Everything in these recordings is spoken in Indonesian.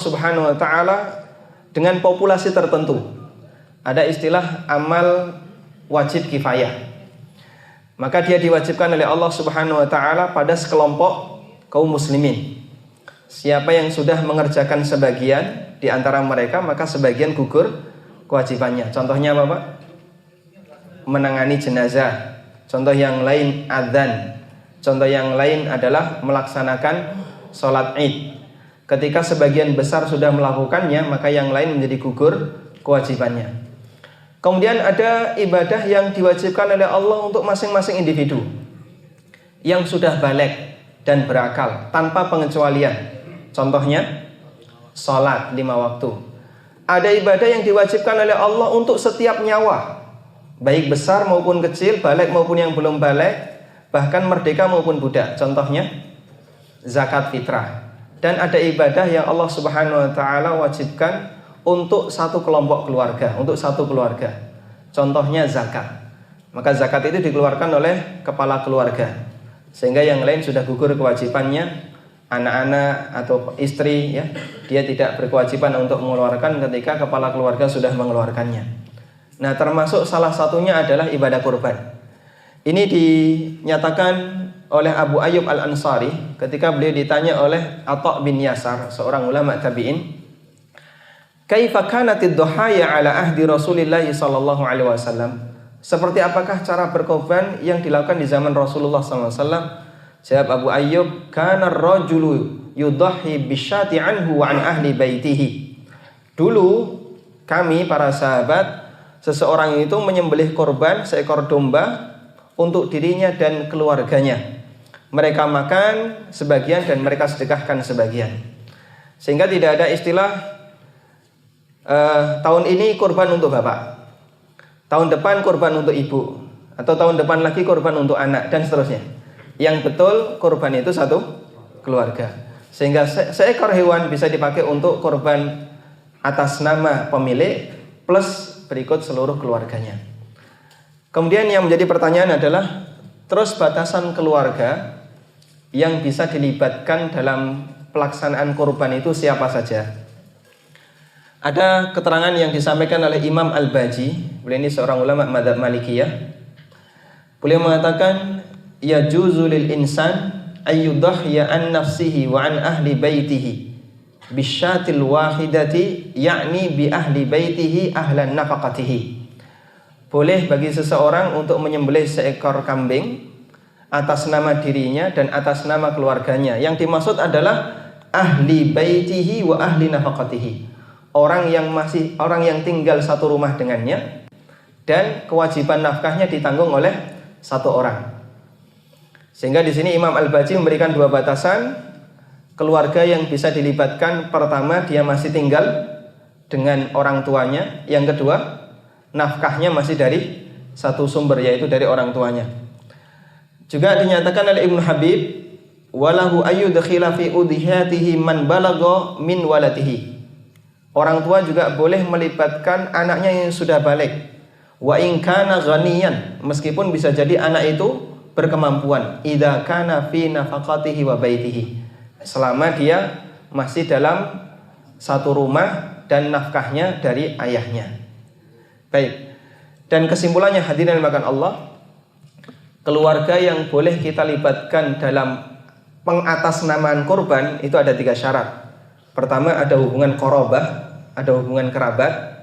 Subhanahu wa ta'ala dengan populasi tertentu. Ada istilah amal wajib kifayah. Maka dia diwajibkan oleh Allah Subhanahu wa ta'ala pada sekelompok kaum muslimin. Siapa yang sudah mengerjakan sebagian di antara mereka, maka sebagian gugur kewajibannya. Contohnya apa, Pak? Menangani jenazah. Contoh yang lain adzan. Contoh yang lain adalah melaksanakan sholat id. Ketika sebagian besar sudah melakukannya, maka yang lain menjadi gugur kewajibannya. Kemudian ada ibadah yang diwajibkan oleh Allah untuk masing-masing individu yang sudah baligh dan berakal tanpa pengecualian. Contohnya sholat 5 waktu. Ada ibadah yang diwajibkan oleh Allah untuk setiap nyawa, baik besar maupun kecil, baligh maupun yang belum baligh, bahkan merdeka maupun budak. Contohnya zakat fitrah. Dan ada ibadah yang Allah Subhanahu wa ta'ala wajibkan untuk satu kelompok keluarga, untuk satu keluarga. Contohnya zakat. Maka zakat itu dikeluarkan oleh kepala keluarga, sehingga yang lain sudah gugur kewajibannya. Anak-anak atau istri, ya, dia tidak berkewajiban untuk mengeluarkan ketika kepala keluarga sudah mengeluarkannya. Nah, termasuk salah satunya adalah ibadah kurban. Ini dinyatakan oleh Abu Ayyub Al-Ansari ketika beliau ditanya oleh Atha bin Yasar, seorang ulama tabi'in, "Kaifa kanatid dhuhaya ala ahdi Rasulillah sallallahu alaihi wasallam?" Seperti apakah cara berkorban yang dilakukan di zaman Rasulullah sallallahu alaihi wasallam? Jawab Abu Ayyub, "Kana ar-rajulu yudhhi bisyati anhu wa an ahli baitihi." Dulu kami para sahabat, seseorang itu menyembelih korban seekor domba untuk dirinya dan keluarganya. Mereka makan sebagian dan mereka sedekahkan sebagian. Sehingga tidak ada istilah tahun ini korban untuk bapak, tahun depan korban untuk ibu, atau tahun depan lagi korban untuk anak, dan seterusnya. Yang betul korban itu satu keluarga. Sehingga seekor hewan bisa dipakai untuk korban atas nama pemilik plus berikut seluruh keluarganya. Kemudian yang menjadi pertanyaan adalah, terus batasan keluarga yang bisa dilibatkan dalam pelaksanaan kurban itu siapa saja? Ada keterangan yang disampaikan oleh Imam Al-Baji. Beliau ini seorang ulama madzhab Malikiyah. Beliau mengatakan, yajuzu lil insan ayyudhhiya an nafsihi wa an ahli baitihi bisyatil wahidati, yakni bi ahli baitihi ahlan nafaqatihi. Boleh bagi seseorang untuk menyembelih seekor kambing atas nama dirinya dan atas nama keluarganya. Yang dimaksud adalah ahli baitihi wa ahli nafaqatihi. Orang yang tinggal satu rumah dengannya dan kewajiban nafkahnya ditanggung oleh satu orang. Sehingga di sini Imam Al-Baji memberikan dua batasan keluarga yang bisa dilibatkan. Pertama, dia masih tinggal dengan orang tuanya. Yang kedua, nafkahnya masih dari satu sumber, yaitu dari orang tuanya. Juga dinyatakan oleh Ibnu Habib, walahu ayyudkhila fi udhiyatihi man balagha min waladihi. Orang tua juga boleh melibatkan anaknya yang sudah baligh. Wa in kana ghaniyan, meskipun bisa jadi anak itu berkemampuan. Idza kana fi nafaqatihi wa baitihi, selama dia masih dalam satu rumah dan nafkahnya dari ayahnya. Baik. Dan kesimpulannya, hadirin yang dimuliakan Allah, keluarga yang boleh kita libatkan dalam pengatasnamaan kurban itu ada 3 syarat. Pertama, ada hubungan qarabah, ada hubungan kerabat.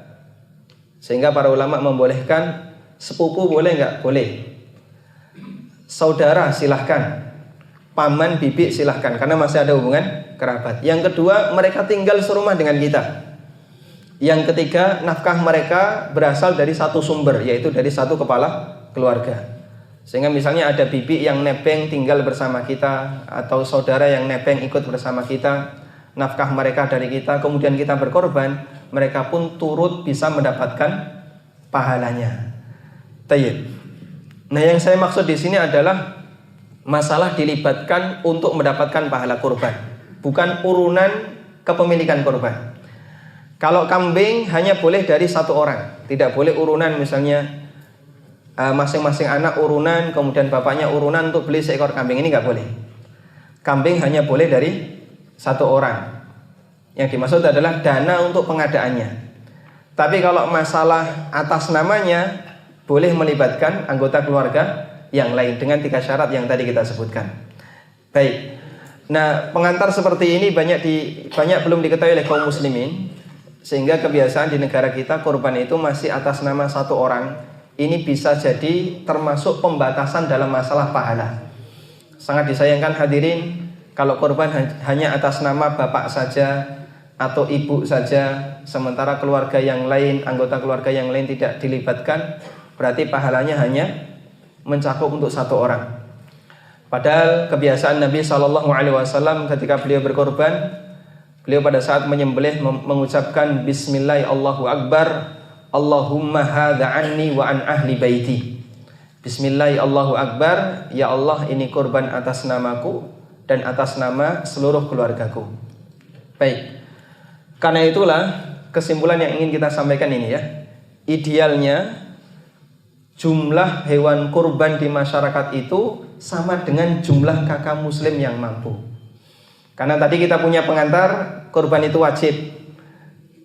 Sehingga para ulama membolehkan sepupu boleh enggak? Boleh. Saudara silahkan. Paman, bibi silahkan, karena masih ada hubungan kerabat. Yang kedua, mereka tinggal serumah dengan kita. Yang ketiga, nafkah mereka berasal dari satu sumber, yaitu dari satu kepala keluarga. Sehingga misalnya ada bibi yang nebeng tinggal bersama kita, atau saudara yang nebeng ikut bersama kita, nafkah mereka dari kita, kemudian kita berkorban, mereka pun turut bisa mendapatkan pahalanya. Tayyib. Nah, yang saya maksud di sini adalah masalah dilibatkan untuk mendapatkan pahala kurban, bukan urunan kepemilikan kurban. Kalau kambing hanya boleh dari satu orang, tidak boleh urunan, misalnya masing-masing anak urunan, kemudian bapaknya urunan untuk beli seekor kambing, ini nggak boleh. Kambing hanya boleh dari satu orang. Yang dimaksud adalah dana untuk pengadaannya. Tapi kalau masalah atas namanya, boleh melibatkan anggota keluarga yang lain dengan 3 syarat yang tadi kita sebutkan. Baik. Nah, pengantar seperti ini banyak belum diketahui oleh kaum muslimin, sehingga kebiasaan di negara kita kurban itu masih atas nama satu orang. Ini bisa jadi termasuk pembatasan dalam masalah pahala. Sangat disayangkan hadirin kalau kurban hanya atas nama bapak saja atau ibu saja, sementara keluarga yang lain, anggota keluarga yang lain tidak dilibatkan, berarti pahalanya hanya mencakup untuk satu orang. Padahal kebiasaan Nabi SAW ketika beliau berkorban, beliau pada saat menyembelih mengucapkan Bismillah Allahu Akbar, Allahumma hadha anni wa an ahli baiti. Bismillah Allahu Akbar, ya Allah ini korban atas namaku dan atas nama seluruh keluargaku. Baik. Karena itulah kesimpulan yang ingin kita sampaikan ini ya. Idealnya jumlah hewan kurban di masyarakat itu sama dengan jumlah kakak muslim yang mampu. Karena tadi kita punya pengantar, kurban itu wajib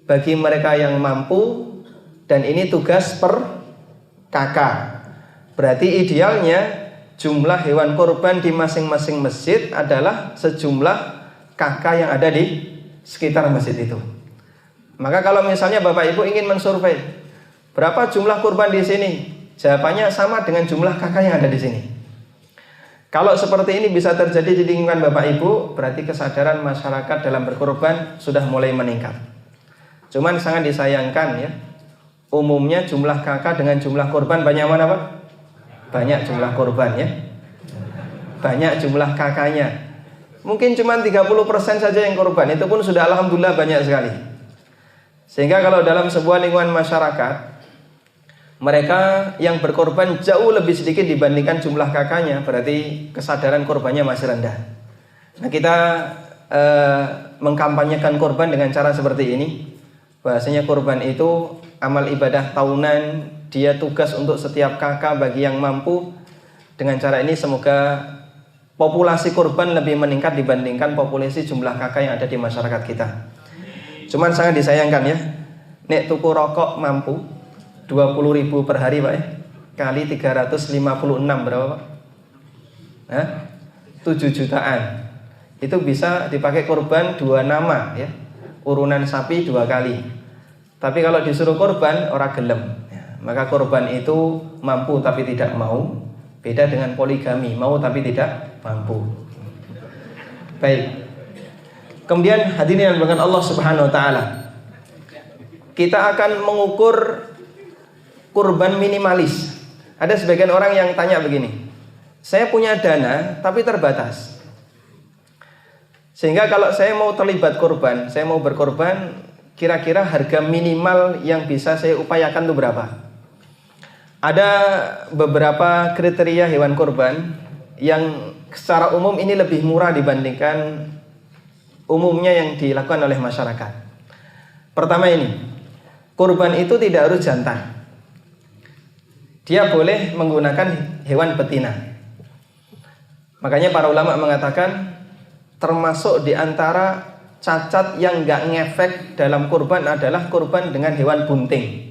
bagi mereka yang mampu, dan ini tugas per kakak. Berarti idealnya jumlah hewan kurban di masing-masing masjid adalah sejumlah kakak yang ada di sekitar masjid itu. Maka kalau misalnya Bapak Ibu ingin mensurvei berapa jumlah kurban di sini, jawabannya sama dengan jumlah kakak yang ada di sini. Kalau seperti ini bisa terjadi di lingkungan Bapak Ibu, berarti kesadaran masyarakat dalam berkorban sudah mulai meningkat. Cuman sangat disayangkan ya, umumnya jumlah kakak dengan jumlah korban banyak mana Pak? Banyak jumlah korban ya, banyak jumlah kakaknya. Mungkin cuma 30% saja yang korban, itu pun sudah alhamdulillah banyak sekali. Sehingga kalau dalam sebuah lingkungan masyarakat, mereka yang berkorban jauh lebih sedikit dibandingkan jumlah kakaknya, berarti kesadaran korbannya masih rendah. Nah, kita mengkampanyekan korban dengan cara seperti ini. Bahasanya korban itu amal ibadah tahunan, dia tugas untuk setiap kakak bagi yang mampu. Dengan cara ini semoga populasi korban lebih meningkat dibandingkan populasi jumlah kakak yang ada di masyarakat kita. Cuman sangat disayangkan ya, nek tuku rokok mampu 20.000 per hari Pak ya, kali 356 berapa Pak? 7 jutaan. Itu bisa dipakai korban 2 nama ya, urunan sapi 2 kali. Tapi kalau disuruh korban orang gelem ya. Maka korban itu mampu tapi tidak mau, beda dengan poligami, mau tapi tidak mampu. Baik. Kemudian hadirin yang dimuliakan Allah Subhanahu wa taala, kita akan mengukur kurban minimalis. Ada sebagian orang yang tanya begini, saya punya dana tapi terbatas, sehingga kalau saya mau terlibat kurban, saya mau berkorban, kira-kira harga minimal yang bisa saya upayakan itu berapa? Ada beberapa kriteria hewan kurban yang secara umum ini lebih murah dibandingkan umumnya yang dilakukan oleh masyarakat. Pertama ini, kurban itu tidak harus jantan. Dia boleh menggunakan hewan betina. Makanya para ulama mengatakan termasuk di antara cacat yang nggak ngefek dalam kurban adalah kurban dengan hewan bunting.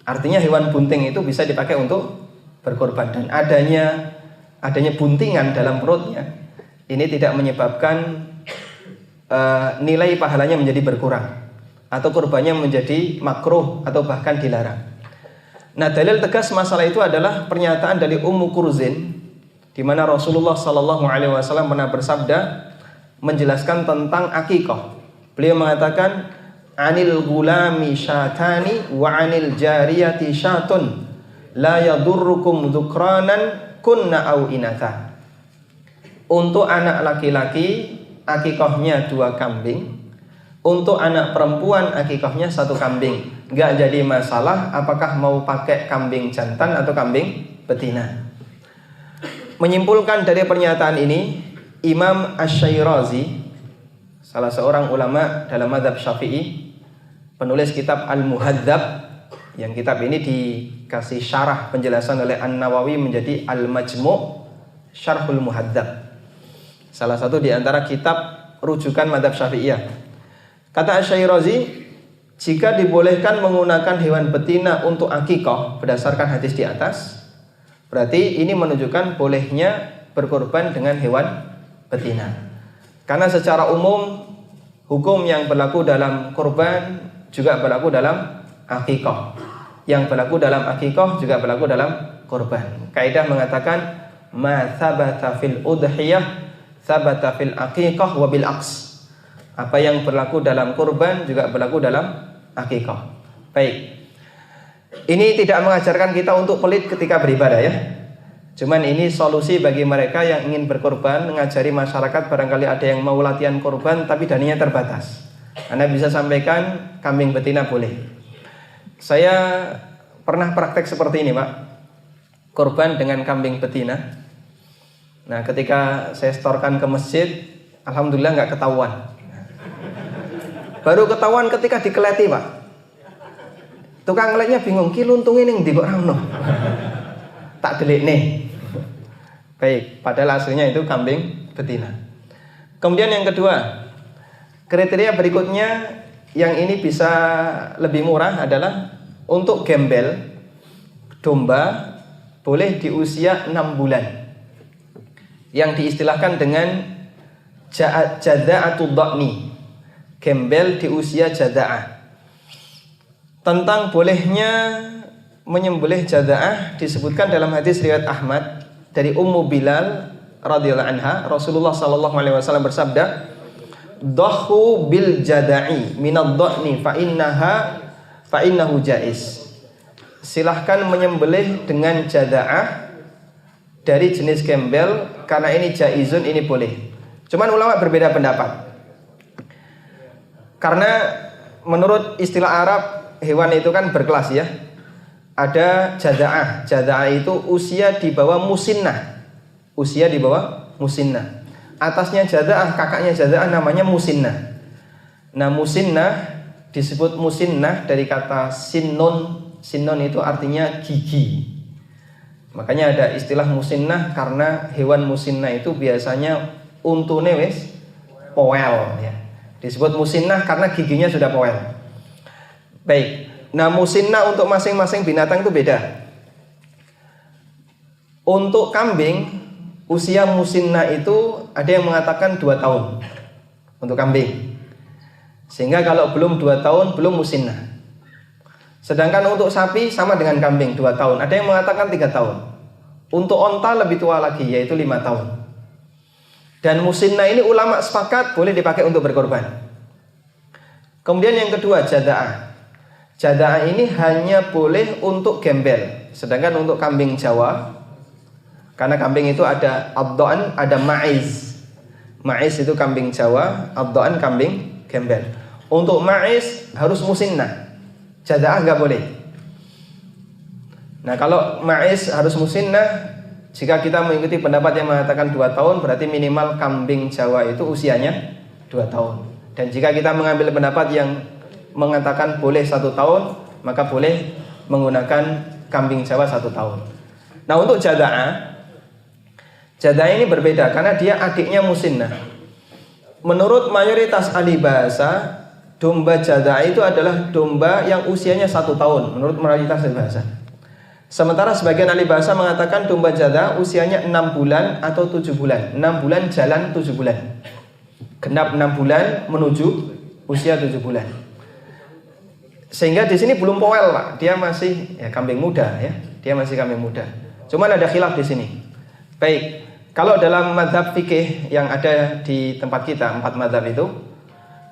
Artinya hewan bunting itu bisa dipakai untuk berkorban, dan adanya buntingan dalam perutnya ini tidak menyebabkan nilai pahalanya menjadi berkurang atau kurbannya menjadi makruh atau bahkan dilarang. Nah, dalil tegas masalah itu adalah pernyataan dari Ummu Kurzin, di mana Rasulullah SAW pernah bersabda menjelaskan tentang akikah. Beliau mengatakan, anil gulami syatani wa anil jariyati syatun la yadurrukum dhukranan kunna au inatha. Untuk anak laki-laki akikahnya 2 kambing, untuk anak perempuan akikahnya 1 kambing. Enggak jadi masalah apakah mau pakai kambing jantan atau kambing betina. Menyimpulkan dari pernyataan ini, Imam Asy-Syairazi, salah seorang ulama dalam mazhab Syafi'i, penulis kitab Al-Muhadzab, yang kitab ini dikasih syarah penjelasan oleh An-Nawawi menjadi Al-Majmu' Syarhul Muhadzab, salah satu di antara kitab rujukan mazhab Syafi'iyah. Kata Asy-Syairazi, jika dibolehkan menggunakan hewan betina untuk akikah berdasarkan hadis di atas, berarti ini menunjukkan bolehnya berkorban dengan hewan betina. Karena secara umum hukum yang berlaku dalam kurban juga berlaku dalam akikah. Yang berlaku dalam akikah juga berlaku dalam kurban. Kaidah mengatakan ma thabata fil udhiyah thabata fil akikah wa bil aks. Apa yang berlaku dalam kurban juga berlaku dalam akikah. Baik. Ini tidak mengajarkan kita untuk pelit ketika beribadah ya. Cuman ini solusi bagi mereka yang ingin berkorban, mengajari masyarakat barangkali ada yang mau latihan korban tapi dananya terbatas. Anda bisa sampaikan kambing betina boleh. Saya pernah praktek seperti ini, Pak. Korban dengan kambing betina. Nah, ketika saya setorkan ke masjid, alhamdulillah nggak ketahuan. Baru ketahuan ketika dikeleti, Pak. Tukang ngeletnya bingung, ki luntungin yang di kok rano. Tak delik nih. Baik, padahal aslinya itu kambing betina. Kemudian yang kedua, kriteria berikutnya yang ini bisa lebih murah adalah untuk gembel domba boleh di usia 6 bulan. Yang diistilahkan dengan jadza'atud dha'ni. Gembel di usia jadza'ah. Tentang bolehnya menyembelih jadza'ah disebutkan dalam hadis riwayat Ahmad dari Ummu Bilal radhiyallahu anha, Rasulullah sallallahu alaihi wasallam bersabda, "Dhahu bil jada'i minad dha'ni fa innahu jaiz." Silahkan menyembelih dengan jada'ah dari jenis gembel karena ini jaizun, ini boleh. Cuman ulama berbeda pendapat. Karena menurut istilah Arab hewan itu kan berkelas ya. Ada jada'ah. Jada'ah itu usia di bawah musinnah. Usia di bawah musinnah. Atasnya jada'ah, kakaknya jada'ah namanya musinnah. Nah, musinnah disebut musinnah dari kata sinnun. Sinnun itu artinya gigi. Makanya ada istilah musinnah karena hewan musinnah itu biasanya untune wis poel ya. Disebut musinnah karena giginya sudah poel. Baik. Nah, musinnah untuk masing-masing binatang itu beda. Untuk kambing, usia musinnah itu ada yang mengatakan 2 tahun untuk kambing. Sehingga kalau belum 2 tahun belum musinnah. Sedangkan untuk sapi sama dengan kambing 2 tahun. Ada yang mengatakan 3 tahun. Untuk onta lebih tua lagi yaitu 5 tahun. Dan musinnah ini ulama sepakat boleh dipakai untuk berkorban. Kemudian yang kedua jada'ah. Jada'ah ini hanya boleh untuk gembel. Sedangkan untuk kambing Jawa, karena kambing itu ada abdoan, ada ma'iz. Ma'iz itu kambing Jawa, abdoan kambing gembel. Untuk ma'iz harus musinnah. Jada'ah nggak boleh. Nah, kalau ma'iz harus musinnah, jika kita mengikuti pendapat yang mengatakan 2 tahun, berarti minimal kambing Jawa itu usianya 2 tahun. Dan jika kita mengambil pendapat yang mengatakan boleh 1 tahun, maka boleh menggunakan kambing Jawa 1 tahun. Nah, untuk jada'ah ini berbeda karena dia adiknya musinnah. Menurut mayoritas ahli bahasa, domba jada'ah itu adalah domba yang usianya 1 tahun menurut mayoritas ahli bahasa. Sementara sebagian ahli bahasa mengatakan domba jada'ah usianya 6 bulan atau 7 bulan. 6 bulan jalan 7 bulan. Genap 6 bulan menuju usia 7 bulan. Sehingga di sini belum poel, Pak. Dia masih ya kambing muda ya. Dia masih kambing muda. Cuman ada khilaf di sini. Baik, kalau dalam mazhab fikih yang ada di tempat kita 4 mazhab itu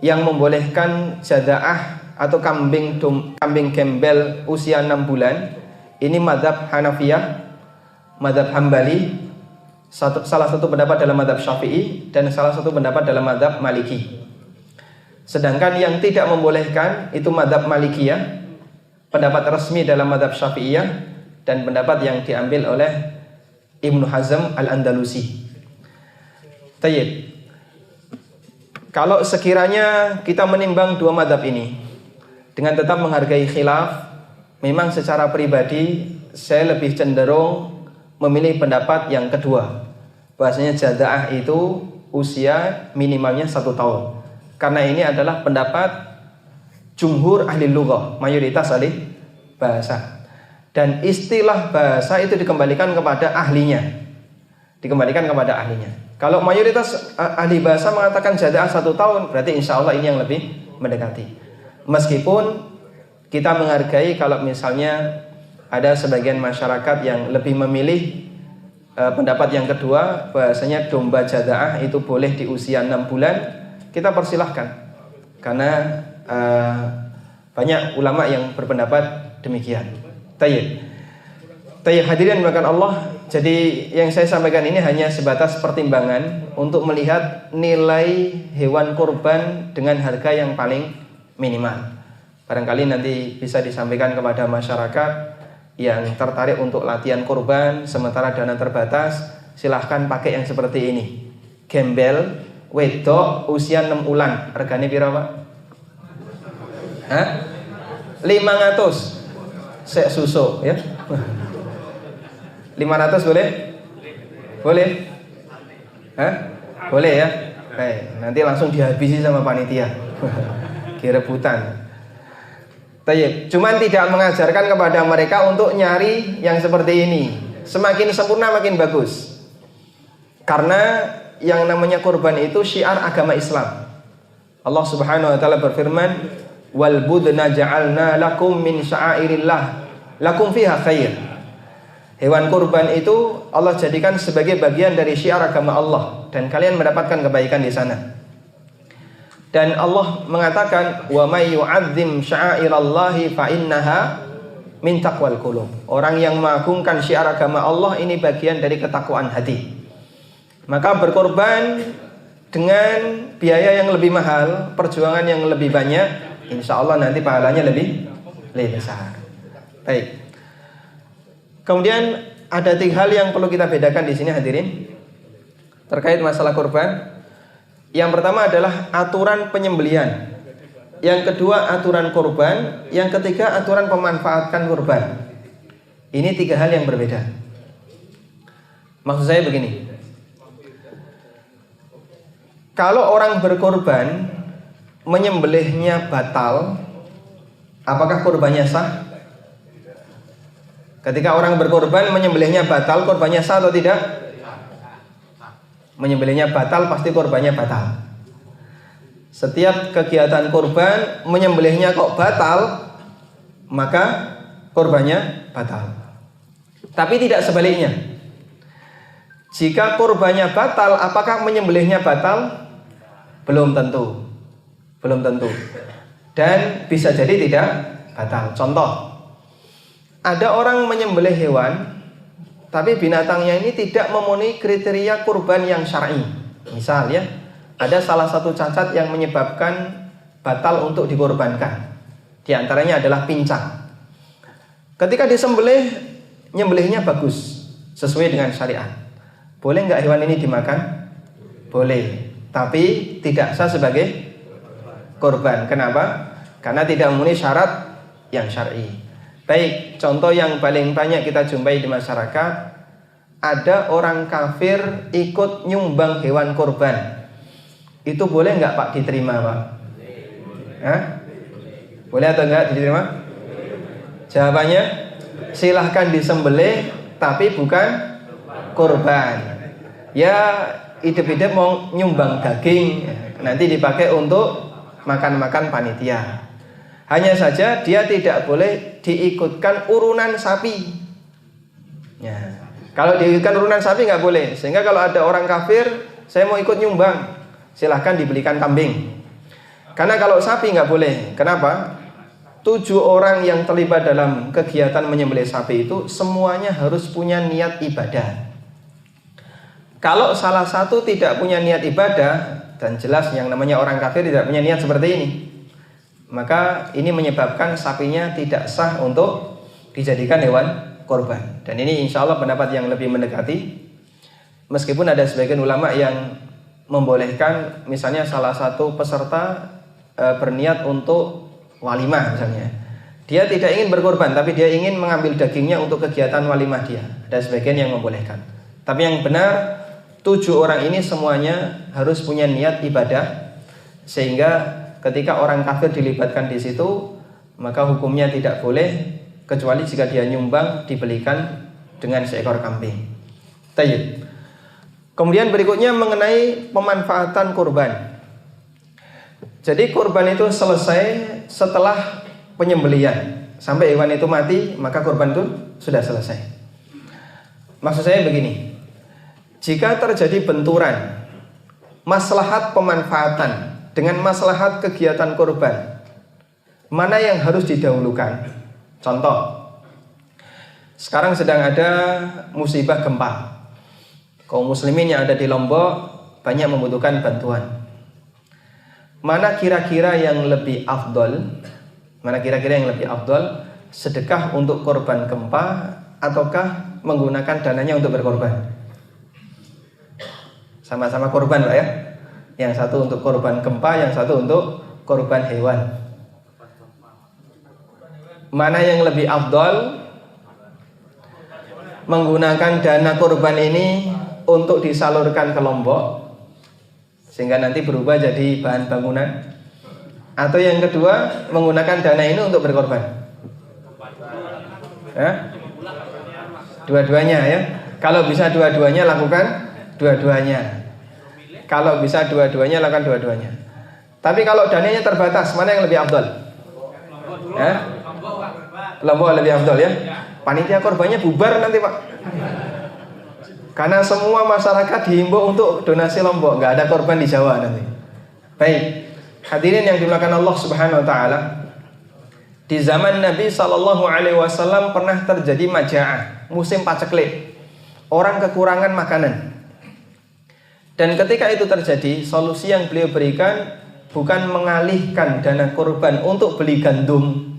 yang membolehkan jada'ah atau kambing gembel usia 6 bulan, ini mazhab Hanafiyah, mazhab Hambali, salah satu pendapat dalam mazhab Syafi'i dan salah satu pendapat dalam mazhab Maliki. Sedangkan yang tidak membolehkan itu mazhab Malikiyah, pendapat resmi dalam mazhab Syafi'iyah dan pendapat yang diambil oleh Ibnu Hazm Al-Andalusi. Tayyib. Kalau sekiranya kita menimbang 2 mazhab ini dengan tetap menghargai khilaf, memang secara pribadi saya lebih cenderung memilih pendapat yang kedua. Bahasanya jada'ah itu usia minimalnya 1 tahun. Karena ini adalah pendapat jumhur ahli lughah, mayoritas ahli bahasa. Dan istilah bahasa itu dikembalikan kepada ahlinya. Dikembalikan kepada ahlinya. Kalau mayoritas ahli bahasa mengatakan jaza'ah 1 tahun, berarti insya Allah ini yang lebih mendekati. Meskipun kita menghargai kalau misalnya ada sebagian masyarakat yang lebih memilih pendapat yang kedua, bahasanya domba jaza'ah itu boleh di usia 6 bulan, kita persilahkan. Karena banyak ulama yang berpendapat demikian. Tayyib hadirin dimuliakan Allah. Jadi yang saya sampaikan ini hanya sebatas pertimbangan untuk melihat nilai hewan kurban dengan harga yang paling minimal. Barangkali nanti bisa disampaikan kepada masyarakat yang tertarik untuk latihan kurban sementara dana terbatas, silahkan pakai yang seperti ini. Gembel wedok usia 6 bulan, regane pira, Pak? Hah? 500. Sek susu ya. 500 boleh? Boleh? Hah? Boleh ya? Baik, nanti langsung dihabisi sama panitia. Direbutan. Tayyib. Cuman tidak mengajarkan kepada mereka untuk nyari yang seperti ini. Semakin sempurna makin bagus. Karena yang namanya kurban itu syiar agama Islam. Allah Subhanahu wa taala berfirman, "Wal budna ja'alna lakum min sya'airillah, lakum fiha khair." Hewan kurban itu Allah jadikan sebagai bagian dari syiar agama Allah dan kalian mendapatkan kebaikan di sana. Dan Allah mengatakan, "Wa may yu'azzim sya'airallahi fa innaha min taqwal qulub." Orang yang mengagungkan syiar agama Allah ini bagian dari ketakwaan hati. Maka berkorban dengan biaya yang lebih mahal, perjuangan yang lebih banyak, insya Allah nanti pahalanya lebih besar. Baik. Kemudian ada 3 hal yang perlu kita bedakan di sini hadirin terkait masalah kurban. Yang pertama adalah aturan penyembelihan. Yang kedua aturan kurban. Yang ketiga aturan pemanfaatan kurban. Ini 3 hal yang berbeda. Maksud saya begini. Kalau orang berkorban menyembelihnya batal, apakah kurbannya sah? Ketika orang berkorban menyembelihnya batal, kurbannya sah atau tidak? Menyembelihnya batal, pasti kurbannya batal. Setiap kegiatan kurban menyembelihnya kok batal, maka kurbannya batal. Tapi tidak sebaliknya. Jika kurbannya batal, apakah menyembelihnya batal? Belum tentu. Belum tentu. Dan bisa jadi tidak batal. Contoh, ada orang menyembelih hewan, tapi binatangnya ini tidak memenuhi kriteria kurban yang syar'i. Misal ya, ada salah satu cacat yang menyebabkan batal untuk dikorbankan. Di antaranya adalah pincang. Ketika disembelih, nyembelihnya bagus, sesuai dengan syariat. Boleh nggak hewan ini dimakan? Boleh. Tapi tidak sah sebagai korban. Kenapa? Karena tidak memenuhi syarat yang syar'i. Baik, contoh yang paling banyak kita jumpai di masyarakat, ada orang kafir ikut nyumbang hewan korban. Itu boleh nggak Pak diterima, Pak? Hah? Boleh atau enggak diterima? Jawabannya, silahkan disembelih, tapi bukan korban. Ya, hidup-hidup mau nyumbang daging, nanti dipakai untuk makan-makan panitia. Hanya saja dia tidak boleh diikutkan urunan sapi. Ya. Kalau diikutkan urunan sapi nggak boleh. Sehingga kalau ada orang kafir, saya mau ikut nyumbang, silahkan dibelikan kambing. Karena kalau sapi nggak boleh. Kenapa? 7 orang yang terlibat dalam kegiatan menyembelih sapi itu semuanya harus punya niat ibadah. Kalau salah satu tidak punya niat ibadah, dan jelas yang namanya orang kafir tidak punya niat seperti ini, maka ini menyebabkan sapinya tidak sah untuk dijadikan hewan korban. Dan ini insya Allah pendapat yang lebih mendekati. Meskipun ada sebagian ulama yang membolehkan, misalnya salah satu peserta berniat untuk walimah misalnya. Dia tidak ingin berkorban, tapi dia ingin mengambil dagingnya untuk kegiatan walimah dia. Ada sebagian yang membolehkan. Tapi yang benar, 7 orang ini semuanya harus punya niat ibadah Sehingga ketika orang kafir dilibatkan di situ, maka hukumnya tidak boleh kecuali jika dia nyumbang dibelikan dengan seekor kambing. Tayyib. Kemudian berikutnya mengenai pemanfaatan kurban. Jadi kurban itu selesai setelah penyembelihan. Sampai hewan itu mati, maka kurban itu sudah selesai. Maksud saya begini, jika terjadi benturan maslahat pemanfaatan dengan maslahat kegiatan kurban, mana yang harus didahulukan? Contoh, sekarang sedang ada musibah gempa. Kaum muslimin yang ada di Lombok banyak membutuhkan bantuan. Mana kira-kira yang lebih afdol? Sedekah untuk korban gempa ataukah menggunakan dananya untuk berkorban? Sama-sama korban, Pak ya. Yang satu untuk korban gempa, yang satu untuk korban hewan. Mana yang lebih afdol? Menggunakan dana korban ini untuk disalurkan ke Lombok sehingga nanti berubah jadi bahan bangunan, atau yang kedua menggunakan dana ini untuk berkorban? Dua-duanya ya. Kalau bisa dua-duanya lakukan dua-duanya. Kalau bisa dua-duanya lakukan dua-duanya. Tapi kalau dananya terbatas, mana yang lebih afdol? Lombok lebih afdol ya. Panitia korbannya bubar nanti, Pak. Karena semua masyarakat dihimbau untuk donasi Lombok, nggak ada korban di Jawa nanti. Baik, hadirin yang dimuliakan Allah Subhanahu Wa Taala, di zaman Nabi Sallallahu Alaihi Wasallam pernah terjadi maja'ah, musim paceklik, orang kekurangan makanan. Dan ketika itu terjadi, solusi yang beliau berikan bukan mengalihkan dana korban untuk beli gandum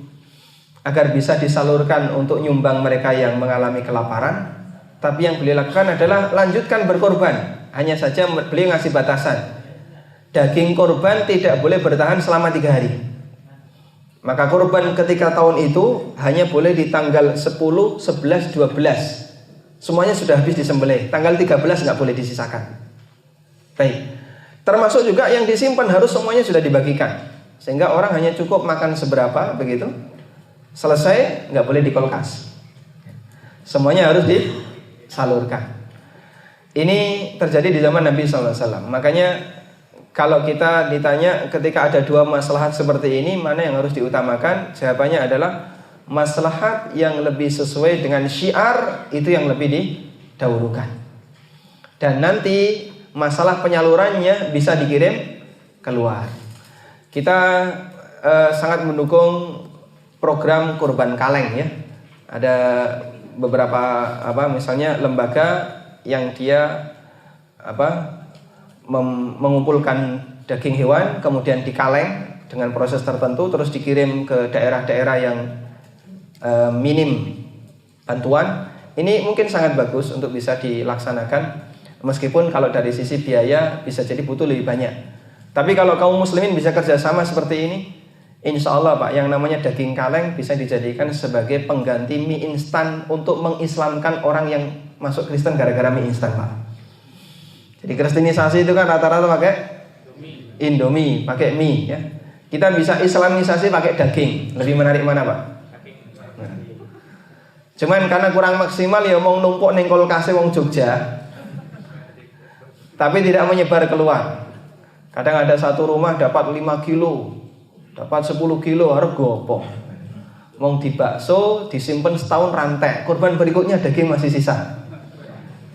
agar bisa disalurkan untuk nyumbang mereka yang mengalami kelaparan, tapi yang beliau lakukan adalah lanjutkan berkorban. Hanya saja beliau ngasih batasan, daging korban tidak boleh bertahan selama 3 hari. Maka korban ketika tahun itu hanya boleh di tanggal 10, 11, 12. Semuanya sudah habis disembelih. Tanggal 13 nggak boleh disisakan. Baik. Termasuk juga yang disimpan harus semuanya sudah dibagikan, sehingga orang hanya cukup makan seberapa begitu. Selesai, nggak boleh di kulkas. Semuanya harus disalurkan. Ini terjadi di zaman Nabi SAW. Makanya kalau kita ditanya ketika ada dua maslahat seperti ini, mana yang harus diutamakan? Jawabannya adalah maslahat yang lebih sesuai dengan syiar, itu yang lebih didahulukan. Dan nanti masalah penyalurannya bisa dikirim keluar. Kita sangat mendukung program kurban kaleng ya. Ada beberapa misalnya lembaga yang dia mengumpulkan daging hewan kemudian dikaleng dengan proses tertentu terus dikirim ke daerah-daerah yang minim bantuan. Ini mungkin sangat bagus untuk bisa dilaksanakan, meskipun kalau dari sisi biaya bisa jadi butuh lebih banyak. Tapi kalau kaum muslimin bisa kerjasama seperti ini, insya Allah Pak, yang namanya daging kaleng bisa dijadikan sebagai pengganti mie instan untuk mengislamkan orang yang masuk Kristen gara-gara mie instan Pak. Jadi kristenisasi itu kan rata-rata pakai Indomie, pakai mie ya. Kita bisa islamisasi pakai daging. Lebih menarik mana Pak? Nah. Cuman karena kurang maksimal ya mau numpuk ning kulkase wong Jogja, tapi tidak menyebar keluar. Kadang ada satu rumah dapat 5 kilo, dapat 10 kilo, harus gopoh. Mau dibakso, disimpan setahun rantai, korban berikutnya daging masih sisa.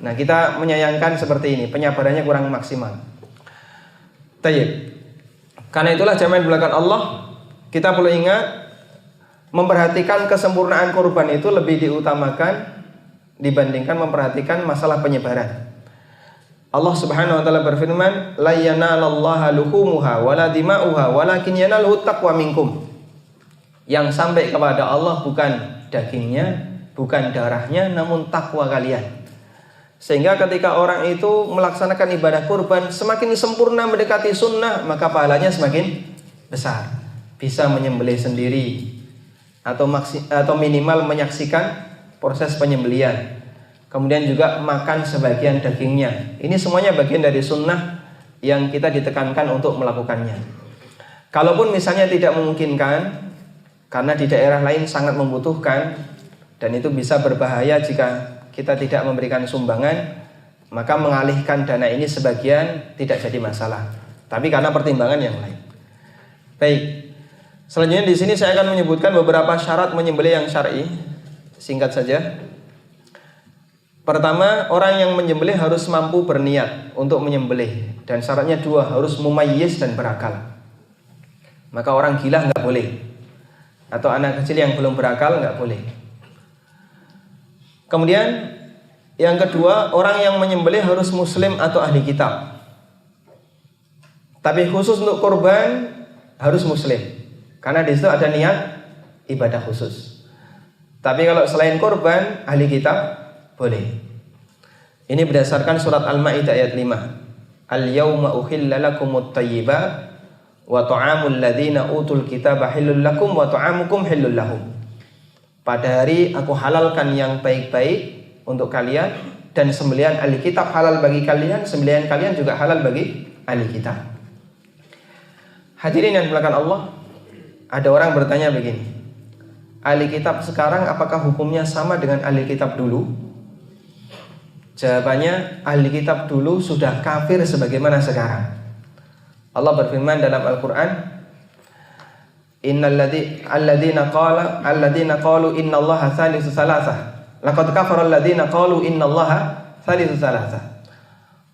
Nah kita menyayangkan seperti ini, penyabarannya kurang maksimal. Tayyib. Karena itulah jamaah belakang Allah, kita perlu ingat, memperhatikan kesempurnaan korban itu lebih diutamakan dibandingkan memperhatikan masalah penyebaran. Allah Subhanahu wa taala berfirman, "La yanalallaha luhumuha wala dima'uha walakin yanaluhu taqwa minkum." Yang sampai kepada Allah bukan dagingnya, bukan darahnya, namun takwa kalian. Sehingga ketika orang itu melaksanakan ibadah kurban semakin sempurna mendekati sunnah, maka pahalanya semakin besar. Bisa menyembelih sendiri atau minimal menyaksikan proses penyembelihan. Kemudian juga makan sebagian dagingnya. Ini semuanya bagian dari sunnah yang kita ditekankan untuk melakukannya. Kalaupun misalnya tidak memungkinkan, karena di daerah lain sangat membutuhkan dan itu bisa berbahaya jika kita tidak memberikan sumbangan, maka mengalihkan dana ini sebagian tidak jadi masalah. Tapi karena pertimbangan yang lain. Baik. Selanjutnya di sini saya akan menyebutkan beberapa syarat menyembelih yang syar'i. Singkat saja. Pertama, orang yang menyembelih harus mampu berniat untuk menyembelih, dan syaratnya dua, harus mumayyiz dan berakal. Maka orang gila nggak boleh, atau anak kecil yang belum berakal nggak boleh. Kemudian yang kedua, orang yang menyembelih harus muslim atau ahli kitab. Tapi khusus untuk kurban harus muslim, karena di situ ada niat ibadah khusus. Tapi kalau selain kurban, ahli kitab boleh. Ini berdasarkan surat Al-Maidah ayat 5. Al-yauma uhilla lakumut thayyibat wa ta'amul ladzina utul kitaba halal lakum wa ta'amukum halal lahum. Pada hari aku halalkan yang baik-baik untuk kalian, dan sembelihan ahli kitab halal bagi kalian, sembelihan kalian juga halal bagi ahli kitab. Hadirin yang dimuliakan Allah, ada orang bertanya begini, ahli kitab sekarang apakah hukumnya sama dengan ahli kitab dulu? Jawabannya, ahli kitab dulu sudah kafir sebagaimana sekarang. Allah berfirman dalam Al-Quran, alladzina qalu innallaha thalithu thalathah laqad kafara alladzina qalu innallaha thalithu thalathah.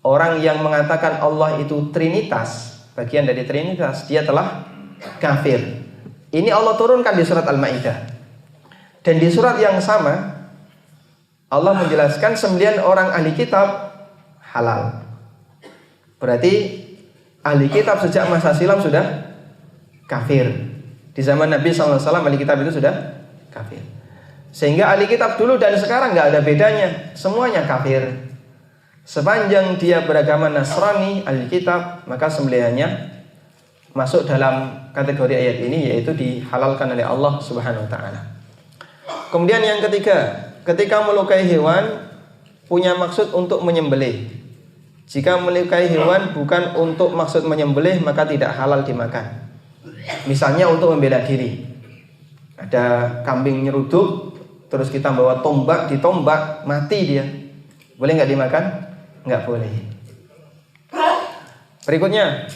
Orang yang mengatakan Allah itu trinitas, bagian dari trinitas, dia telah kafir. Ini Allah turunkan di surat Al-Maidah. Dan di surat yang sama Allah menjelaskan sembelihan orang ahli kitab halal. Berarti ahli kitab sejak masa silam sudah kafir. Di zaman Nabi SAW ahli kitab itu sudah kafir. Sehingga ahli kitab dulu dan sekarang nggak ada bedanya, semuanya kafir. Sepanjang dia beragama Nasrani, ahli kitab, maka sembelihannya masuk dalam kategori ayat ini, yaitu dihalalkan oleh Allah Subhanahu wa taala. Kemudian yang ketiga, ketika melukai hewan punya maksud untuk menyembelih. Jika melukai hewan bukan untuk maksud menyembelih, maka tidak halal dimakan. Misalnya untuk membela diri, ada kambing nyeruduk, terus kita bawa tombak, ditombak, mati dia, boleh nggak dimakan? Nggak boleh. Berikutnya,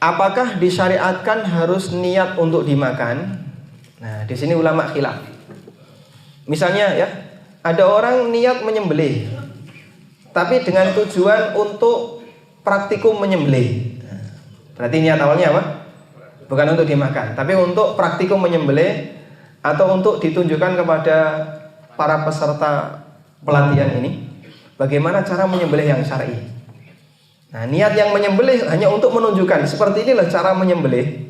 apakah disyariatkan harus niat untuk dimakan? Nah, di sini ulama khilaf. Misalnya ya, ada orang niat menyembelih, tapi dengan tujuan untuk praktikum menyembelih. Berarti niat awalnya apa? Bukan untuk dimakan, tapi untuk praktikum menyembelih, atau untuk ditunjukkan kepada para peserta pelatihan ini bagaimana cara menyembelih yang syar'i. Nah, niat yang menyembelih hanya untuk menunjukkan seperti inilah cara menyembelih.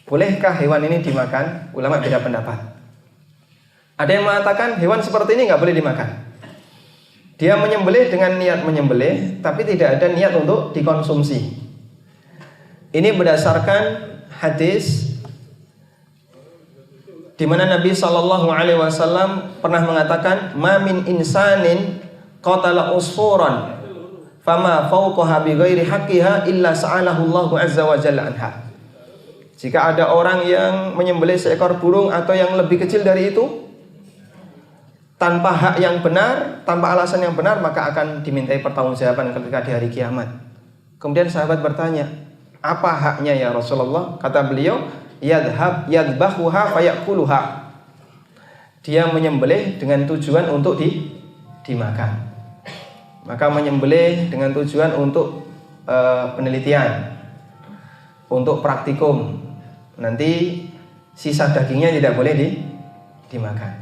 Bolehkah hewan ini dimakan? Ulama beda pendapat. Ada yang mengatakan hewan seperti ini nggak boleh dimakan. Dia menyembelih dengan niat menyembelih, tapi tidak ada niat untuk dikonsumsi. Ini berdasarkan hadis di mana Nabi SAW pernah mengatakan, "Ma min insanin qatala usfuran, fama fawqaha bi ghairi haqqiha illa sa'alahu Allahu azza wa jalla anha." Jika ada orang yang menyembelih seekor burung atau yang lebih kecil dari itu tanpa hak yang benar, tanpa alasan yang benar, maka akan dimintai pertanggungjawaban ketika di hari kiamat. Kemudian sahabat bertanya, apa haknya ya Rasulullah? Kata beliau, yadbahuha fayakuluha. Dia menyembelih dengan tujuan untuk dimakan. Maka menyembelih dengan tujuan untuk penelitian, untuk praktikum. Nanti sisa dagingnya tidak boleh dimakan.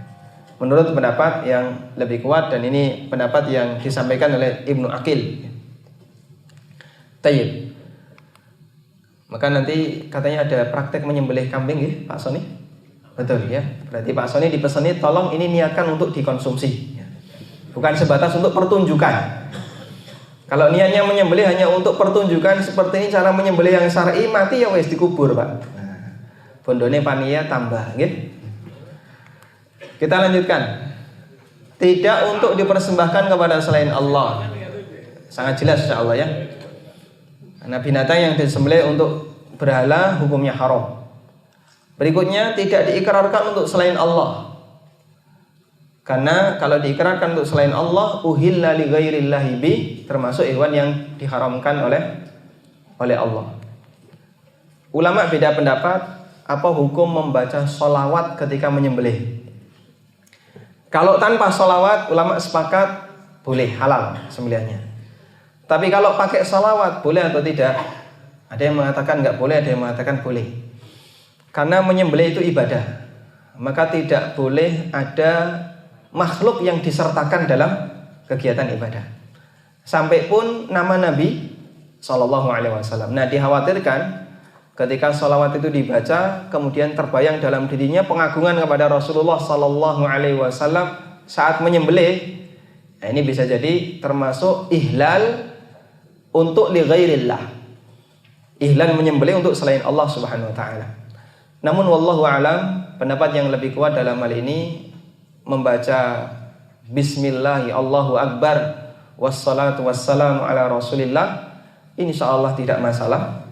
Menurut pendapat yang lebih kuat, dan ini pendapat yang disampaikan oleh Ibnu Aqil. Tayyib. Maka nanti katanya ada praktek menyembelih kambing ya, Pak Soni. Betul ya. Berarti Pak Soni dipesani tolong ini niatkan untuk dikonsumsi. Bukan sebatas untuk pertunjukan. Kalau niatnya menyembelih hanya untuk pertunjukan seperti ini cara menyembelih yang syar'i, mati ya wis dikubur, Pak. Bondone panitia tambah, gitu. Kita lanjutkan. Tidak untuk dipersembahkan kepada selain Allah. Sangat jelas insyaallah ya. Nah, binatang yang disembelih untuk berhala hukumnya haram. Berikutnya, tidak diikrarkan untuk selain Allah. Karena kalau diikrarkan untuk selain Allah, uhilla li ghairillahi bi, termasuk hewan yang diharamkan oleh Allah. Ulama beda pendapat apa hukum membaca sholawat ketika menyembelih. Kalau tanpa sholawat, ulama sepakat boleh, halal sembelihannya. Tapi kalau pakai sholawat, boleh atau tidak? Ada yang mengatakan nggak boleh, ada yang mengatakan boleh. Karena menyembelih itu ibadah, maka tidak boleh ada makhluk yang disertakan dalam kegiatan ibadah. Sampai pun nama Nabi SAW. Nah, dikhawatirkan ketika sholawat itu dibaca, kemudian terbayang dalam dirinya pengagungan kepada Rasulullah SAW saat menyembelih. Nah, ini bisa jadi termasuk ihlal untuk li ghairillah. Ihlal menyembelih untuk selain Allah Subhanahu wa taala. Namun wallahu alam, pendapat yang lebih kuat dalam hal ini membaca bismillahi Allahu akbar wassalatu wassalamu ala Rasulillah, insyaallah tidak masalah.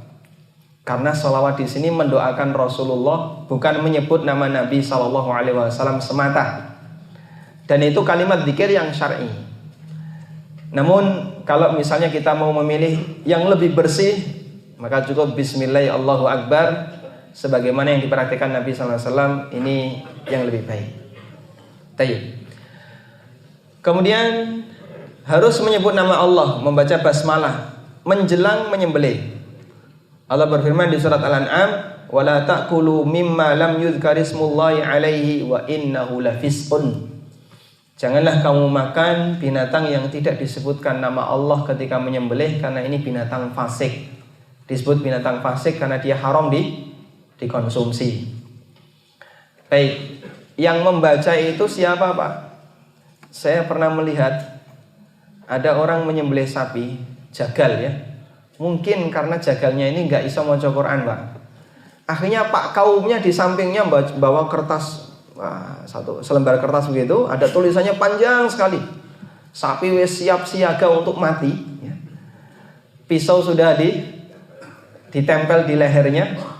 Karena sholawat di sini mendoakan Rasulullah, bukan menyebut nama Nabi SAW semata. Dan itu kalimat zikir yang syar'i. Namun kalau misalnya kita mau memilih yang lebih bersih, maka cukup bismillahi Allahu akbar sebagaimana yang dipraktikkan Nabi SAW, ini yang lebih baik. Tayyib. Kemudian harus menyebut nama Allah, membaca basmalah menjelang menyembelih. Allah berfirman di surat Al-An'am, "Wala ta'kulu mimma lam yuzkarismullahi 'alaihi wa innahu lafisqun." Janganlah kamu makan binatang yang tidak disebutkan nama Allah ketika menyembelih, karena ini binatang fasik. Disebut binatang fasik karena dia haram dikonsumsi. Baik, yang membaca itu siapa, Pak? Saya pernah melihat ada orang menyembelih sapi, jagal ya. Mungkin karena jagalnya ini nggak bisa baca Quran, Pak. Akhirnya Pak kaumnya di sampingnya bawa kertas, satu selembar kertas begitu, ada tulisannya panjang sekali. Sapi wis siap siaga untuk mati. Ya. Pisau sudah ditempel di lehernya.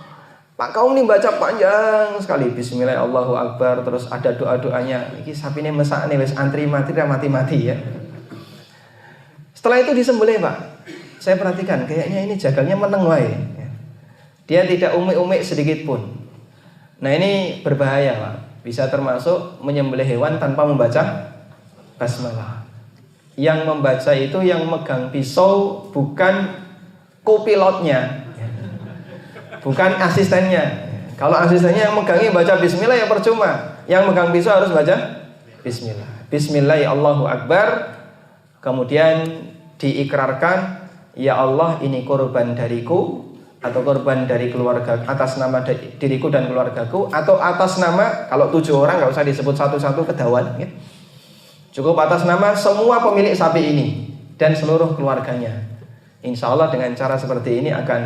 Pak kaum ini baca panjang sekali, bismillahirrahmanirrahim, Allahu akbar, terus ada doa-doanya. Iki sapine mesakne wis antri mati ya. Setelah itu disembelih, Pak. Saya perhatikan kayaknya ini jagalnya meneng wae. Dia tidak umik-umik sedikit pun. Nah, ini berbahaya, Pak. Bisa termasuk menyembelih hewan tanpa membaca basmalah. Yang membaca itu yang megang pisau bukan kopilotnya, bukan asistennya. Kalau asistennya yang megangnya baca bismillah ya percuma. Yang megang pisau harus baca bismillah. Bismillah Allahu akbar. Kemudian diikrarkan, ya Allah ini korban dariku, atau korban dari keluarga, atas nama diriku dan keluargaku, atau atas nama, kalau 7 orang nggak usah disebut satu-satu kedawan ya. Cukup atas nama semua pemilik sapi ini dan seluruh keluarganya. Insya Allah dengan cara seperti ini akan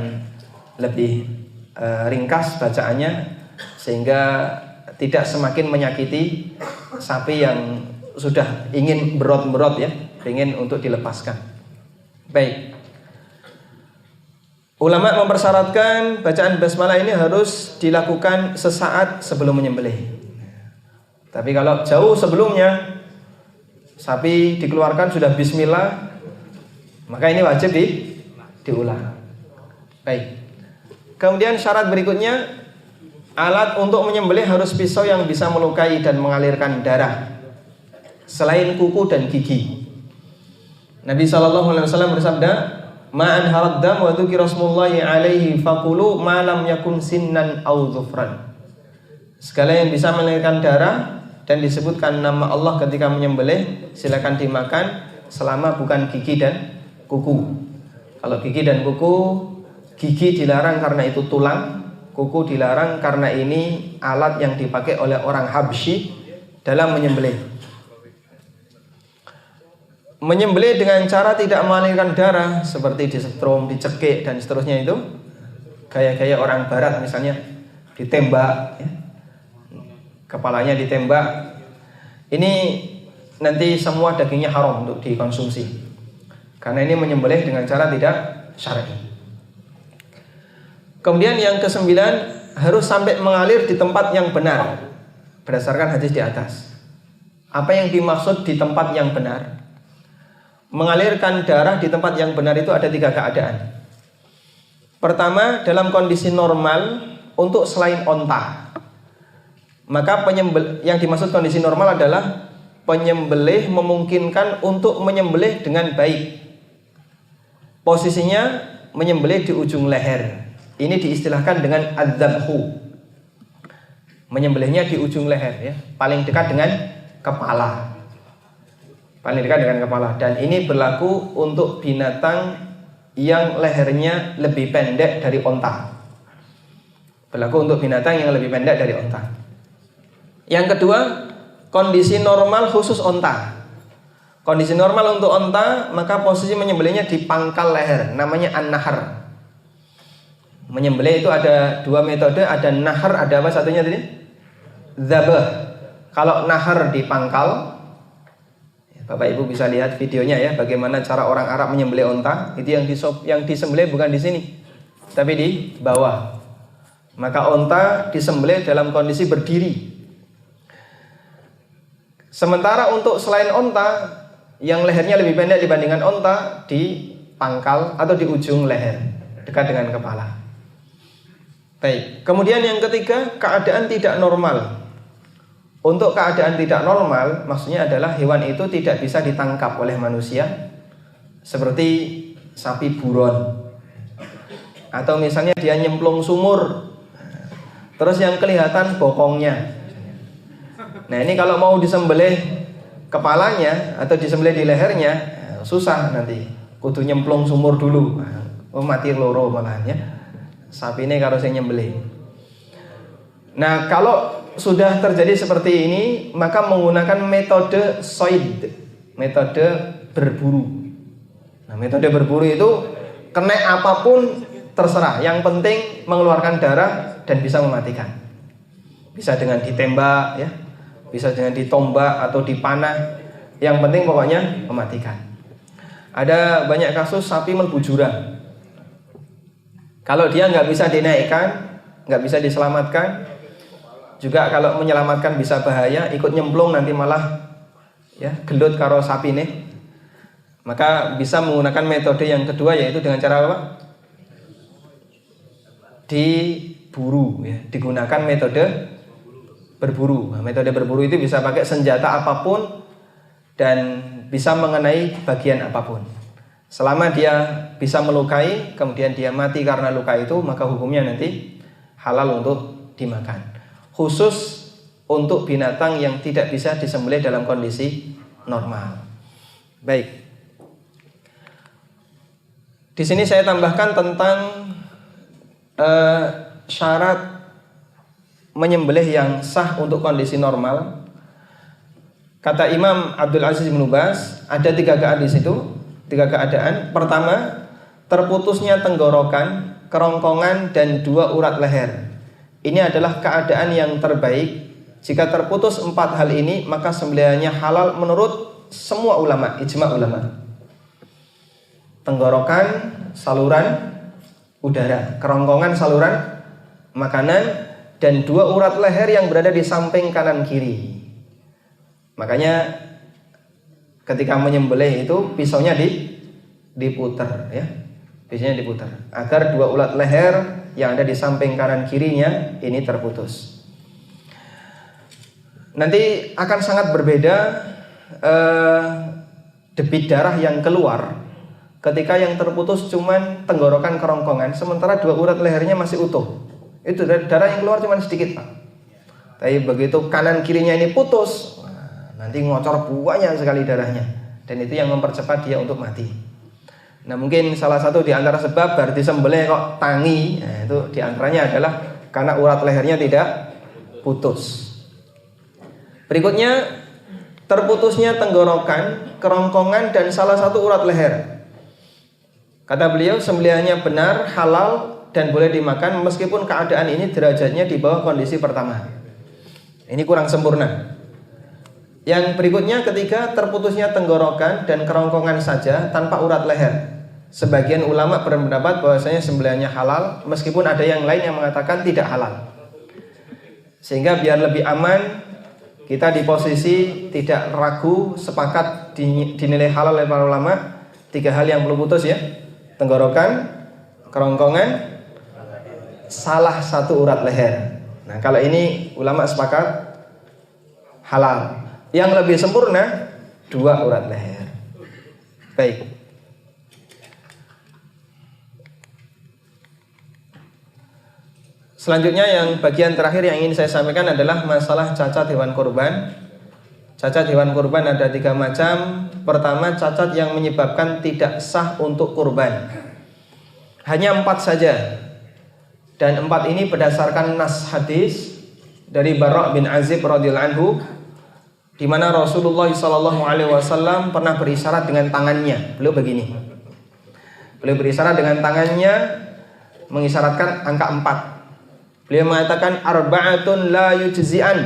lebih ringkas bacaannya, sehingga tidak semakin menyakiti sapi yang sudah ingin berot-berot ya, ingin untuk dilepaskan. Baik. Ulama mempersyaratkan bacaan basmalah ini harus dilakukan sesaat sebelum menyembelih. Tapi kalau jauh sebelumnya sapi dikeluarkan sudah bismillah, maka ini wajib diulang. Baik. Kemudian syarat berikutnya, alat untuk menyembelih harus pisau yang bisa melukai dan mengalirkan darah selain kuku dan gigi. Nabi SAW bersabda, "Ma'an haraddam wa dzukira rasmullahi alaihi faqulu ma lam yakun sinnan aw dhufran." Segala yang bisa mengalirkan darah dan disebutkan nama Allah ketika menyembelih, silakan dimakan selama bukan gigi dan kuku. Kalau gigi dan kuku, gigi dilarang karena itu tulang, kuku dilarang karena ini alat yang dipakai oleh orang Habsyi dalam menyembelih. Menyembelih dengan cara tidak mengalirkan darah seperti disetrum, dicekik dan seterusnya itu gaya-gaya orang barat, misalnya ditembak ya. Kepalanya ditembak. Ini nanti semua dagingnya haram untuk dikonsumsi. Karena ini menyembelih dengan cara tidak syar'i. Kemudian yang kesembilan, harus sampai mengalir di tempat yang benar berdasarkan hadis di atas. Apa yang dimaksud di tempat yang benar? Mengalirkan darah di tempat yang benar itu ada 3 keadaan. Pertama, dalam kondisi normal untuk selain onta. Maka yang dimaksud kondisi normal adalah penyembelih memungkinkan untuk menyembelih dengan baik. Posisinya menyembelih di ujung leher. Ini diistilahkan dengan adzabhu. Menyembelihnya di ujung leher, ya, paling dekat dengan kepala. Paling dekat dengan kepala. Dan ini berlaku untuk binatang yang lehernya lebih pendek dari onta. Berlaku untuk binatang yang lebih pendek dari onta. Yang kedua, kondisi normal khusus onta. Kondisi normal untuk onta, maka posisi menyembelihnya di pangkal leher, namanya an-nahar. Menyembelih itu ada 2 metode, ada nahar, ada apa satunya tadi? Zabah. Kalau nahar di pangkal, Bapak Ibu bisa lihat videonya ya, bagaimana cara orang Arab menyembelih onta. Itu yang disembelih bukan di sini, tapi di bawah. Maka onta disembelih dalam kondisi berdiri. Sementara untuk selain onta, yang lehernya lebih pendek dibandingkan onta, di pangkal atau di ujung leher, dekat dengan kepala. Baik, kemudian yang ketiga, keadaan tidak normal. Untuk keadaan tidak normal, maksudnya adalah hewan itu tidak bisa ditangkap oleh manusia, seperti sapi buron, atau misalnya dia nyemplung sumur, terus yang kelihatan bokongnya. Nah ini kalau mau disembelih kepalanya atau disembelih di lehernya, susah nanti, kudu nyemplung sumur dulu. Mati loro malahan ya, sapi ini kalau saya nyembelih. Nah kalau sudah terjadi seperti ini, maka menggunakan metode soid, metode berburu. Nah metode berburu itu kena apapun terserah, yang penting mengeluarkan darah dan bisa mematikan. Bisa dengan ditembak ya, bisa dengan ditombak atau dipanah, yang penting pokoknya mematikan. Ada banyak kasus sapi mlebu jurang. Kalau dia nggak bisa dinaikkan, nggak bisa diselamatkan, juga kalau menyelamatkan bisa bahaya, ikut nyemplung nanti malah ya gelut karo sapi nih. Maka bisa menggunakan metode yang kedua, yaitu dengan cara apa? Diburu ya, digunakan metode berburu. Nah, metode berburu itu bisa pakai senjata apapun dan bisa mengenai bagian apapun. Selama dia bisa melukai, kemudian dia mati karena luka itu, maka hukumnya nanti halal untuk dimakan. Khusus untuk binatang yang tidak bisa disembelih dalam kondisi normal. Baik. Di sini saya tambahkan tentang syarat menyembelih yang sah untuk kondisi normal. Kata Imam Abdul Aziz bin Baz, ada 3 keadaan di situ, 3 keadaan. Pertama, terputusnya tenggorokan, kerongkongan dan 2 urat leher. Ini adalah keadaan yang terbaik. Jika terputus 4 hal ini, maka sembelihannya halal menurut semua ulama, ijma ulama. Tenggorokan, saluran udara, kerongkongan, saluran makanan, dan 2 urat leher yang berada di samping kanan kiri. Makanya ketika menyembelih itu pisaunya diputar ya. Pisaunya diputar agar 2 urat leher yang ada di samping kanan kirinya ini terputus. Nanti akan sangat berbeda debit darah yang keluar ketika yang terputus cuman tenggorokan, kerongkongan, sementara 2 urat lehernya masih utuh. Itu darah yang keluar cuma sedikit, Pak. Tapi begitu kanan kirinya ini putus, nanti ngocor banyak sekali darahnya, dan itu yang mempercepat dia untuk mati. Nah mungkin salah satu di antara sebab baru disembelih kok tangi, nah, itu di antaranya adalah karena urat lehernya tidak putus. Berikutnya, terputusnya tenggorokan, kerongkongan dan salah satu urat leher. Kata beliau, sembelihannya benar, halal dan boleh dimakan meskipun keadaan ini derajatnya di bawah kondisi pertama. Ini kurang sempurna. Yang berikutnya, ketika terputusnya tenggorokan dan kerongkongan saja tanpa urat leher. sebagian ulama berpendapat bahwasanya sembelihannya halal, meskipun ada yang lain yang mengatakan tidak halal. Sehingga biar lebih aman, kita di posisi tidak ragu, sepakat dinilai halal oleh para ulama. 3 hal yang perlu putus ya: tenggorokan, kerongkongan, salah satu urat leher. Nah, kalau ini ulama sepakat halal. Yang lebih sempurna 2 urat leher. Baik. Selanjutnya yang bagian terakhir yang ingin saya sampaikan adalah masalah cacat hewan kurban. Cacat hewan kurban ada 3 macam. Pertama, cacat yang menyebabkan tidak sah untuk kurban. Hanya 4 saja. Dan 4 ini berdasarkan nas hadis dari Bara' bin Azib radhiyallahu anhu, di mana Rasulullah SAW pernah berisyarat dengan tangannya. Beliau begini. Beliau berisyarat dengan tangannya, mengisyaratkan angka 4. Beliau mengatakan arba'atun la yujzi'an.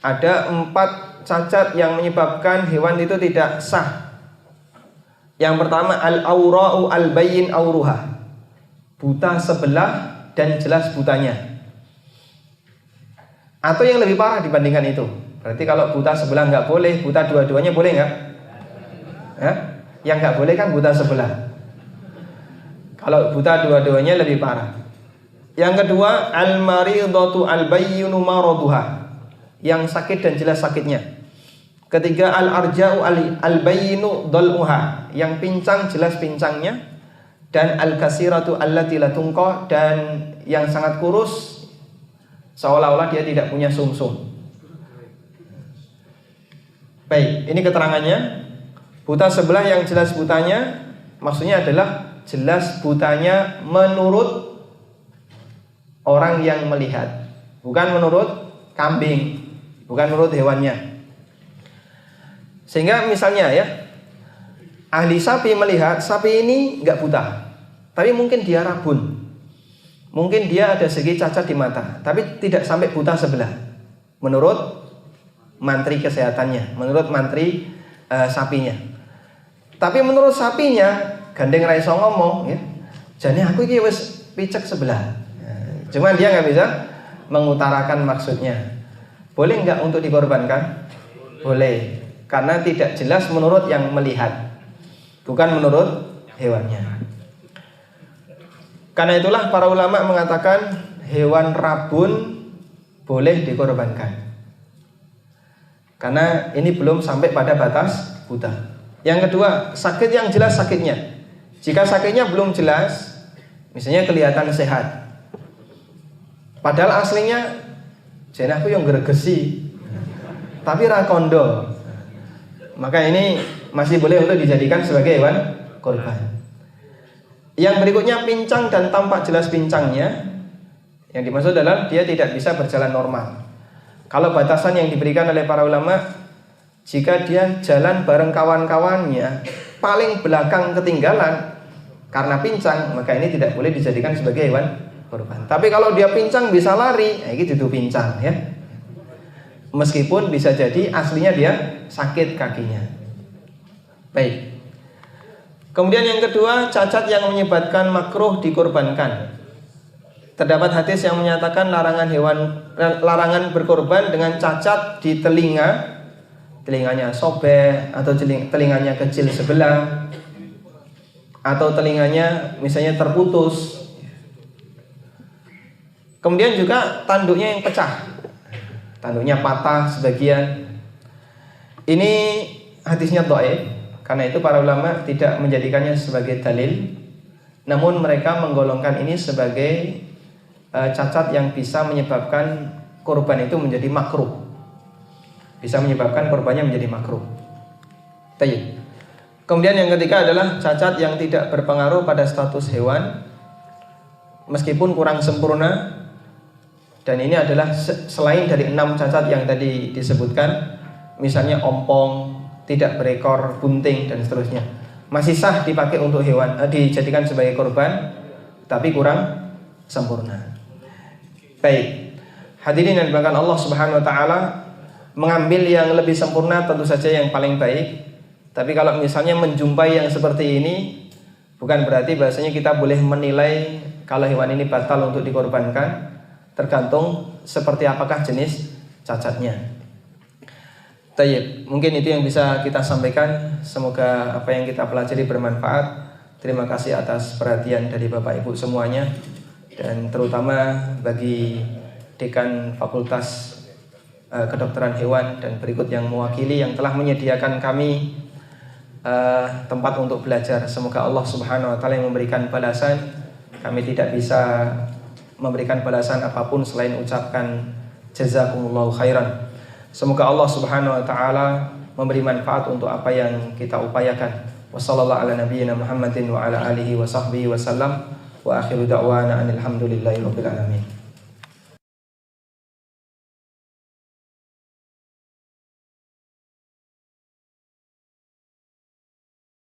Ada 4 cacat yang menyebabkan hewan itu tidak sah. Yang pertama, al-aura'u al-bayyin auruha. Buta sebelah dan jelas butanya. Atau yang lebih parah dibandingkan itu. Berarti kalau buta sebelah nggak boleh, buta dua-duanya boleh nggak? Ya? Yang nggak boleh kan buta sebelah. Kalau buta dua-duanya lebih parah. Yang kedua, al-maridatu al-bayyinu maraduha. Yang sakit dan jelas sakitnya. Ketiga, al-arja'u al-bayyinu dhal'uha. Yang pincang jelas pincangnya. Dan al-kasiratu allati la tunqa, dan yang sangat kurus seolah-olah dia tidak punya sumsum. Baik, ini keterangannya. Buta sebelah yang jelas butanya, maksudnya adalah jelas butanya menurut orang yang melihat, bukan menurut kambing, bukan menurut hewannya. Sehingga misalnya ya, ahli sapi melihat sapi ini nggak buta, tapi mungkin dia rabun, mungkin dia ada segi cacat di mata, tapi tidak sampai buta sebelah. Menurut mantri kesehatannya, menurut mantri sapinya. Tapi menurut sapinya, gandeng raiso ngomong, ya, jane aku iki wis picek sebelah. Cuman dia nggak bisa mengutarakan maksudnya. Boleh nggak untuk dikorbankan? Boleh, karena tidak jelas menurut yang melihat, bukan menurut hewannya. Karena itulah para ulama mengatakan hewan rabun boleh dikorbankan, karena ini belum sampai pada batas buta. Yang kedua, sakit yang jelas sakitnya. Jika sakitnya belum jelas, misalnya kelihatan sehat, padahal aslinya jenahku yang gregesi, tapi rakondo, maka ini masih boleh untuk dijadikan sebagai hewan korban. Yang berikutnya, pincang dan tampak jelas pincangnya. Yang dimaksud adalah dia tidak bisa berjalan normal. Kalau batasan yang diberikan oleh para ulama, jika dia jalan bareng kawan-kawannya paling belakang ketinggalan karena pincang, maka ini tidak boleh dijadikan sebagai hewan korban. Tapi kalau dia pincang bisa lari, ini itu pincang ya. Meskipun bisa jadi aslinya dia sakit kakinya. Baik. Kemudian yang kedua, cacat yang menyebabkan makruh dikorbankan. Terdapat hadis yang menyatakan larangan berkorban dengan cacat di telinga, telinganya sobek, atau telinganya kecil sebelah, atau telinganya misalnya terputus. Kemudian juga tanduknya yang pecah, tanduknya patah sebagian. Ini hadisnya dhaif. Karena itu para ulama tidak menjadikannya sebagai dalil, namun mereka menggolongkan ini sebagai cacat yang bisa menyebabkan korban itu menjadi makruh, bisa menyebabkan korbannya menjadi makruh. Kemudian yang ketiga adalah cacat yang tidak berpengaruh pada status hewan, meskipun kurang sempurna. Dan ini adalah selain dari 6 cacat yang tadi disebutkan, misalnya ompong, tidak berekor, bunting, dan seterusnya, masih sah dipakai untuk hewan, dijadikan sebagai korban, tapi kurang sempurna. Baik, hadirin yang dimuliakan Allah Subhanahu wa taala, mengambil yang lebih sempurna tentu saja yang paling baik. Tapi kalau misalnya menjumpai yang seperti ini, Bukan berarti bahasanya kita boleh menilai kalau hewan ini batal untuk dikorbankan, tergantung seperti apakah jenis cacatnya. Tayyib, mungkin itu yang bisa kita sampaikan. Semoga apa yang kita pelajari bermanfaat. Terima kasih atas perhatian dari Bapak Ibu semuanya, dan terutama bagi Dekan Fakultas Kedokteran Hewan dan berikut yang mewakili yang telah menyediakan kami tempat untuk belajar. Semoga Allah Subhanahu wa taala yang memberikan balasan. Kami tidak bisa memberikan balasan apapun selain ucapkan jazakumullahu khairan. Semoga Allah Subhanahu wa taala memberi manfaat untuk apa yang kita upayakan. Wassallallahu ala nabiyyina Muhammadin wa ala alihi wa sahbihi wasallam. Wa akhiru da'wana alhamdulillahi rabbil alamin.